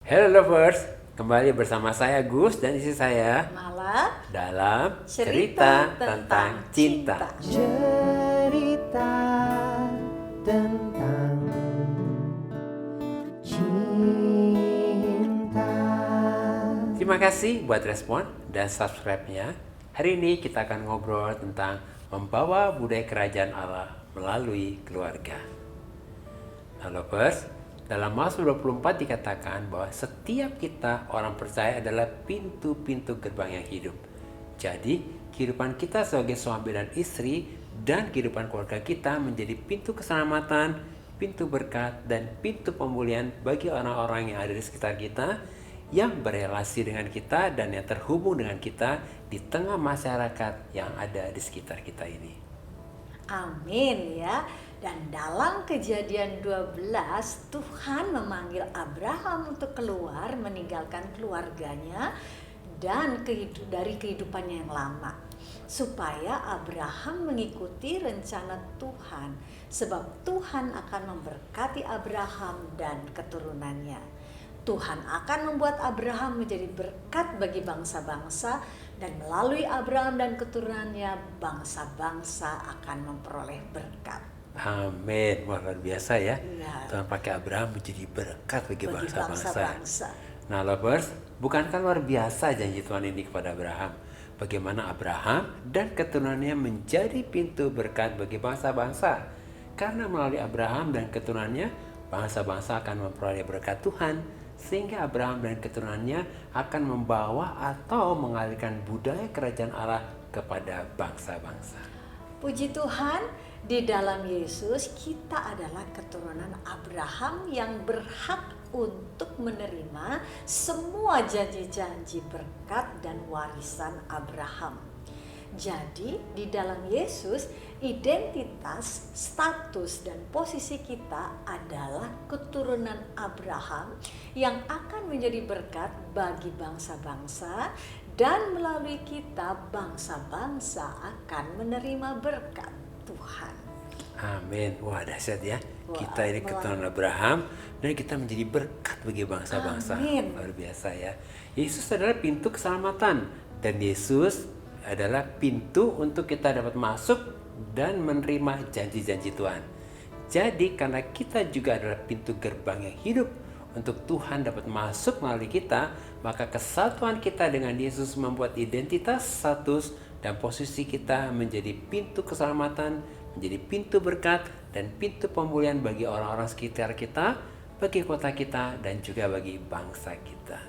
Hello lovers, kembali bersama saya Gus dan istri saya Malah dalam cerita cerita tentang cinta. Cerita tentang cinta. Terima kasih buat respon dan subscribe-nya. Hari ini kita akan ngobrol tentang membawa budaya kerajaan Allah melalui keluarga. Nah lovers, dalam Mazmur 24 dikatakan bahwa setiap kita orang percaya adalah pintu-pintu gerbang yang hidup. Jadi, kehidupan kita sebagai suami dan istri dan kehidupan keluarga kita menjadi pintu keselamatan, pintu berkat, dan pintu pemulihan bagi orang-orang yang ada di sekitar kita, yang berelasi dengan kita dan yang terhubung dengan kita di tengah masyarakat yang ada di sekitar kita ini. amin ya. Dan dalam Kejadian 12 Tuhan memanggil Abraham untuk keluar meninggalkan keluarganya dan dari kehidupannya yang lama, supaya Abraham mengikuti rencana Tuhan, sebab Tuhan akan memberkati Abraham dan keturunannya. Tuhan akan membuat Abraham menjadi berkat bagi bangsa-bangsa, dan melalui Abraham dan keturunannya bangsa-bangsa akan memperoleh berkat. Amin, wah luar biasa ya. Ya. Tuhan pakai Abraham menjadi berkat bagi Bagi bangsa-bangsa. bangsa-bangsa. Nah lovers, bukankah luar biasa janji Tuhan ini kepada Abraham? Bagaimana Abraham dan keturunannya menjadi pintu berkat bagi bangsa-bangsa. Karena melalui Abraham dan keturunannya, bangsa-bangsa akan memperoleh berkat Tuhan. Sehingga Abraham dan keturunannya akan membawa atau mengalirkan budaya kerajaan Allah kepada bangsa-bangsa. Puji Tuhan, di dalam Yesus kita adalah keturunan Abraham yang berhak untuk menerima semua janji-janji berkat dan warisan Abraham. Jadi di dalam Yesus, identitas, status, dan posisi kita adalah keturunan Abraham yang akan menjadi berkat bagi bangsa-bangsa, dan melalui kita bangsa-bangsa akan menerima berkat Tuhan. Amin. Wah dahsyat ya. Wah, Kita ini keturunan Abraham dan kita menjadi berkat bagi bangsa-bangsa. Amin. Luar biasa ya. Yesus adalah pintu keselamatan dan Yesus adalah pintu untuk kita dapat masuk dan menerima janji-janji Tuhan. Jadi karena kita juga adalah pintu gerbang yang hidup untuk Tuhan dapat masuk melalui kita, maka kesatuan kita dengan Yesus membuat identitas, status, dan posisi kita menjadi pintu keselamatan, menjadi pintu berkat, dan pintu pemulihan bagi orang-orang sekitar kita, bagi kota kita, dan juga bagi bangsa kita.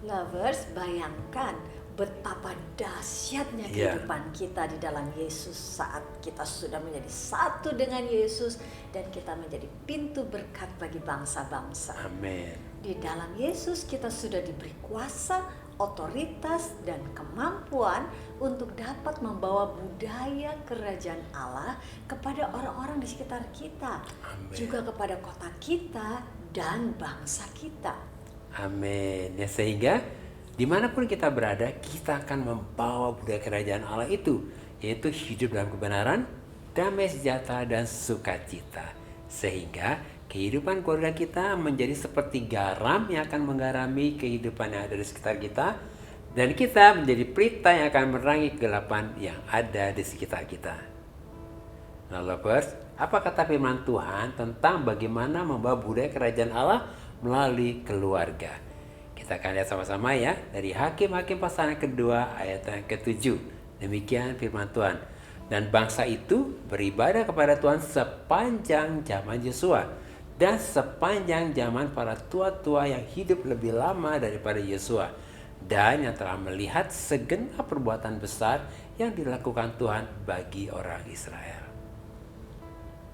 Lovers, bayangkan betapa dahsyatnya kehidupan kita di dalam Yesus saat kita sudah menjadi satu dengan Yesus dan kita menjadi pintu berkat bagi bangsa-bangsa. Amin. Di dalam Yesus kita sudah diberi kuasa, otoritas, dan kemampuan untuk dapat membawa budaya kerajaan Allah kepada orang-orang di sekitar kita. Amin. Juga kepada kota kita dan bangsa kita. Amin. Ya, sehingga dimanapun kita berada, kita akan membawa budaya kerajaan Allah itu, yaitu hidup dalam kebenaran, damai sejahtera, dan sukacita. Sehingga kehidupan keluarga kita menjadi seperti garam yang akan menggarami kehidupan yang ada di sekitar kita, dan kita menjadi pelita yang akan menerangi kegelapan yang ada di sekitar kita. Nah lovers, apa kata firman Tuhan tentang bagaimana membawa budaya kerajaan Allah melalui keluarga? Kita akan lihat sama-sama ya dari Hakim-Hakim pasal yang kedua ayat yang ke-7. Demikian firman Tuhan. Dan bangsa itu beribadah kepada Tuhan sepanjang zaman Yosua dan sepanjang zaman para tua-tua yang hidup lebih lama daripada Yosua, dan yang telah melihat segenap perbuatan besar yang dilakukan Tuhan bagi orang Israel.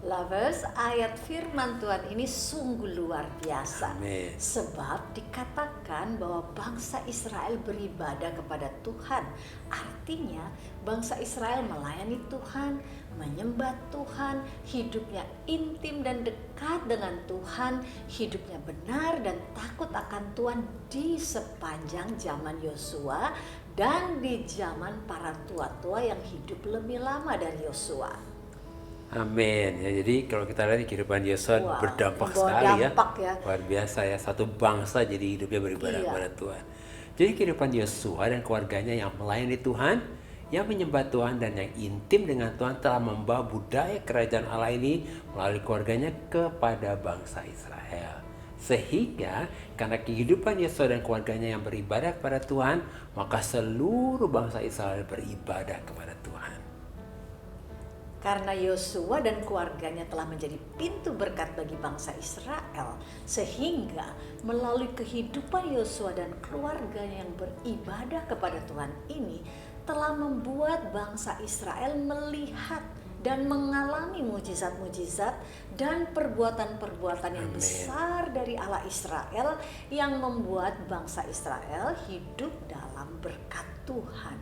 Lovers, ayat firman Tuhan ini sungguh luar biasa. Amin. Sebab dikatakan bahwa bangsa Israel beribadah kepada Tuhan. Artinya bangsa Israel melayani Tuhan, menyembah Tuhan, hidupnya intim dan dekat dengan Tuhan, hidupnya benar dan takut akan Tuhan di sepanjang zaman Yosua dan di zaman para tua-tua yang hidup lebih lama dari Yosua. Amin. Ya, jadi kalau kita lihat kehidupan Yosua Wah, berdampak membawa sekali ya. dampak ya. Luar biasa ya, satu bangsa jadi hidupnya beribadah Iya. kepada Tuhan. Jadi kehidupan Yosua dan keluarganya yang melayani Tuhan, yang menyembah Tuhan dan yang intim dengan Tuhan telah membawa budaya kerajaan Allah ini melalui keluarganya kepada bangsa Israel. Sehingga karena kehidupan Yosua dan keluarganya yang beribadah kepada Tuhan, maka seluruh bangsa Israel beribadah kepada Tuhan. Karena Yosua dan keluarganya telah menjadi pintu berkat bagi bangsa Israel, sehingga melalui kehidupan Yosua dan keluarganya yang beribadah kepada Tuhan ini telah membuat bangsa Israel melihat dan mengalami mujizat-mujizat dan perbuatan-perbuatan yang besar dari Allah Israel yang membuat bangsa Israel hidup dalam berkat Tuhan.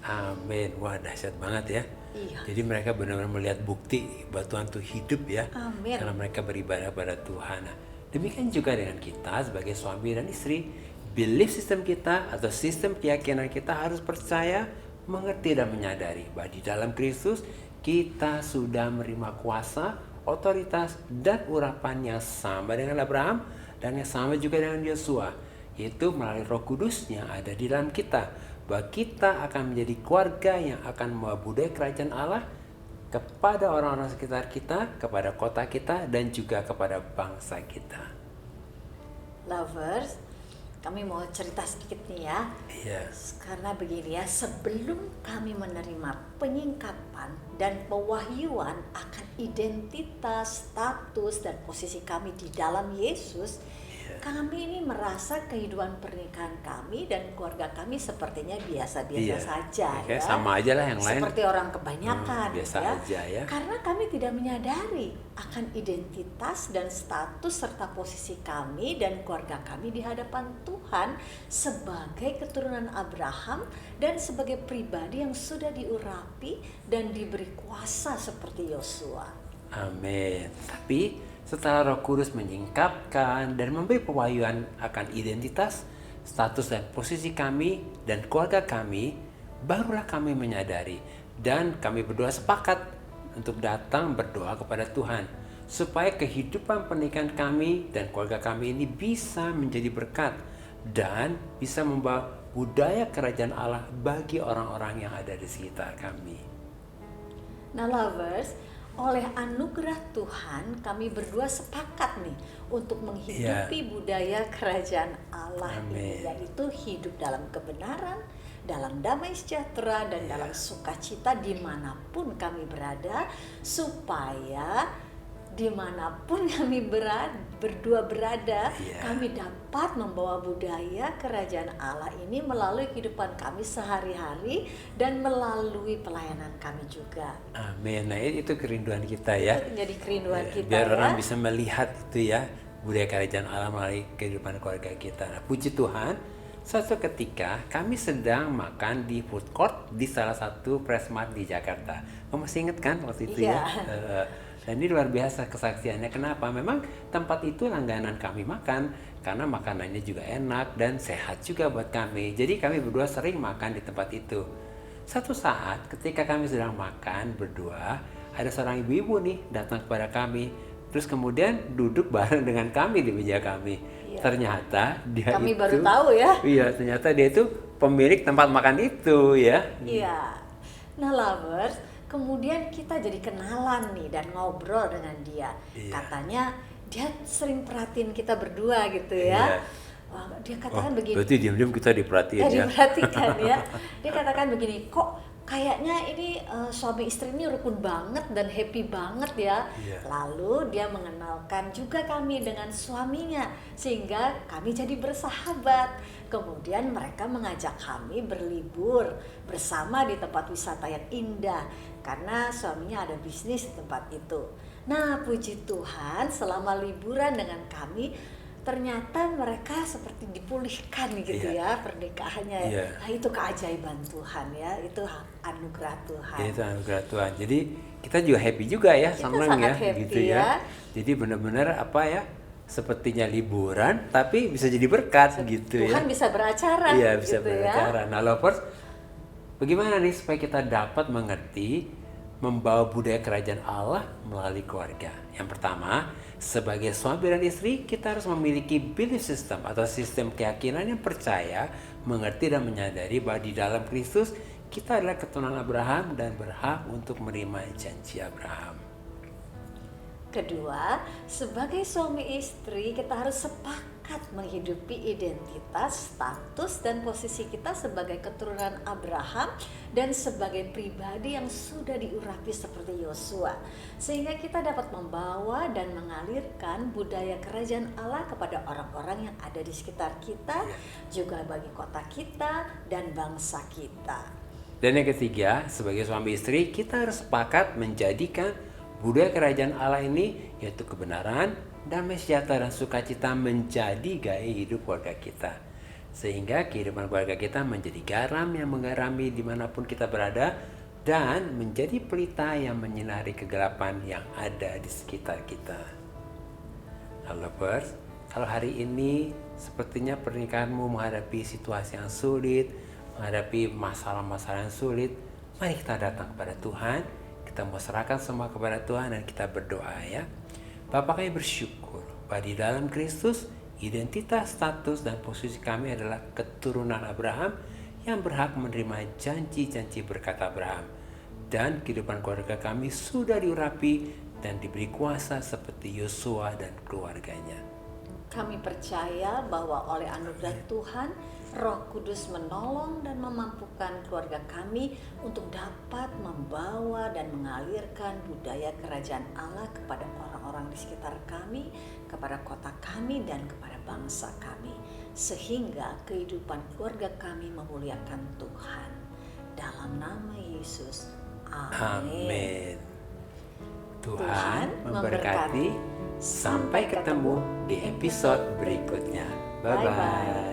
Amin. Wah, dahsyat banget ya. Iya. Jadi mereka benar-benar melihat bukti bahwa Tuhan itu hidup ya. Amin. Karena mereka beribadah pada Tuhan. Nah, demikian juga dengan kita sebagai suami dan istri. Belief system kita atau sistem keyakinan kita harus percaya, mengerti dan menyadari bahwa di dalam Kristus kita sudah menerima kuasa, otoritas dan urapan yang sama dengan Abraham dan yang sama juga dengan Yosua, yaitu melalui Roh Kudus yang ada di dalam kita, bahwa kita akan menjadi keluarga yang akan membawa budaya kerajaan Allah kepada orang-orang sekitar kita, kepada kota kita, dan juga kepada bangsa kita. Lovers, kami mau cerita sedikit nih ya. Yes. Karena begini ya, sebelum kami menerima penyingkapan dan pewahyuan akan identitas, status, dan posisi kami di dalam Yesus, kami ini merasa kehidupan pernikahan kami dan keluarga kami sepertinya biasa-biasa saja Oke, ya. sama aja lah yang lain. Seperti orang kebanyakan biasa ya. aja ya. Karena kami tidak menyadari akan identitas dan status serta posisi kami dan keluarga kami di hadapan Tuhan sebagai keturunan Abraham dan sebagai pribadi yang sudah diurapi dan diberi kuasa seperti Yosua. Amin. Tapi setelah Roh Kudus menyingkapkan dan memberi pewahyuan akan identitas, status dan posisi kami dan keluarga kami, barulah kami menyadari dan kami berdua sepakat untuk datang berdoa kepada Tuhan supaya kehidupan pernikahan kami dan keluarga kami ini bisa menjadi berkat dan bisa membawa budaya kerajaan Allah bagi orang-orang yang ada di sekitar kami. Nah, lovers, oleh anugerah Tuhan kami berdua sepakat nih untuk menghidupi budaya kerajaan Allah ini, yaitu hidup dalam kebenaran, dalam damai sejahtera dan dalam sukacita dimanapun kami berada, supaya dimanapun kami berdua berada, kami dapat membawa budaya kerajaan Allah ini melalui kehidupan kami sehari-hari dan melalui pelayanan kami juga. Amin. Nah, itu kerinduan kita ya. Itu jadi kerinduan kita biar ya. orang bisa melihat itu ya, budaya kerajaan Allah melalui kehidupan keluarga kita. Nah, puji Tuhan, suatu ketika kami sedang makan di food court di salah satu Pressmart di Jakarta. Kamu masih ingat kan waktu itu ya? Dan ini luar biasa kesaksiannya. Kenapa? Memang tempat itu langganan kami makan karena makanannya juga enak dan sehat juga buat kami. Jadi kami berdua sering makan di tempat itu. Satu saat ketika kami sedang makan berdua, ada seorang ibu-ibu nih datang kepada kami. Terus kemudian duduk bareng dengan kami di meja kami. Ternyata dia kami itu, baru tahu ya. Iya, ternyata dia itu pemilik tempat makan itu ya. Iya. Nah, lovers, kemudian kita jadi kenalan nih dan ngobrol dengan dia. Katanya dia sering perhatiin kita berdua gitu ya. Wah, dia katakan begini. Berarti diam-diam kita diperhatiin ya. Diperhatikan ya. Dia katakan begini, kok kayaknya ini suami istri ini rukun banget dan happy banget ya. Lalu dia mengenalkan juga kami dengan suaminya sehingga kami jadi bersahabat. Kemudian mereka mengajak kami berlibur bersama di tempat wisata yang indah karena suaminya ada bisnis di tempat itu. Nah, puji Tuhan, selama liburan dengan kami ternyata mereka seperti dipulihkan gitu ya pernikahannya. Nah, itu keajaiban Tuhan ya, itu anugerah Tuhan. Itu anugerah Tuhan. Jadi kita juga happy juga ya, senang ya gitu ya. Jadi benar-benar apa ya, sepertinya liburan tapi bisa jadi berkat gitu ya. Tuhan bisa beracara. Iya, bisa gitu beracara. Nah, lovers, bagaimana nih supaya kita dapat mengerti membawa budaya kerajaan Allah melalui keluarga. Yang pertama, sebagai suami dan istri, kita harus memiliki belief system atau sistem keyakinan yang percaya, mengerti dan menyadari bahwa di dalam Kristus kita adalah keturunan Abraham dan berhak untuk menerima janji Abraham. Kedua, sebagai suami istri kita harus sepakat menghidupi identitas, status, dan posisi kita sebagai keturunan Abraham dan sebagai pribadi yang sudah diurapi seperti Yosua, sehingga kita dapat membawa dan mengalirkan budaya kerajaan Allah kepada orang-orang yang ada di sekitar kita, juga bagi kota kita dan bangsa kita. Dan yang ketiga, sebagai suami istri kita harus sepakat menjadikan budaya kerajaan Allah ini, yaitu kebenaran, damai sejahtera dan sukacita, menjadi gaya hidup keluarga kita. Sehingga kehidupan keluarga kita menjadi garam yang menggarami dimanapun kita berada, dan menjadi pelita yang menyinari kegelapan yang ada di sekitar kita. Nah, lovers, kalau hari ini sepertinya pernikahanmu menghadapi situasi yang sulit, menghadapi masalah-masalah yang sulit, mari kita datang kepada Tuhan. Kita mau serahkan semua kepada Tuhan dan kita berdoa ya. Bapa, kami bersyukur bahwa di dalam Kristus identitas, status, dan posisi kami adalah keturunan Abraham yang berhak menerima janji-janji berkat Abraham. Dan kehidupan keluarga kami sudah diurapi dan diberi kuasa seperti Yosua dan keluarganya. Kami percaya bahwa oleh anugerah Tuhan, Roh Kudus menolong dan memampukan keluarga kami untuk dapat membawa dan mengalirkan budaya kerajaan Allah kepada orang-orang di sekitar kami, kepada kota kami, dan kepada bangsa kami, sehingga kehidupan keluarga kami memuliakan Tuhan. Dalam nama Yesus, amin. Tuhan memberkati. Sampai ketemu di episode berikutnya. Bye-bye.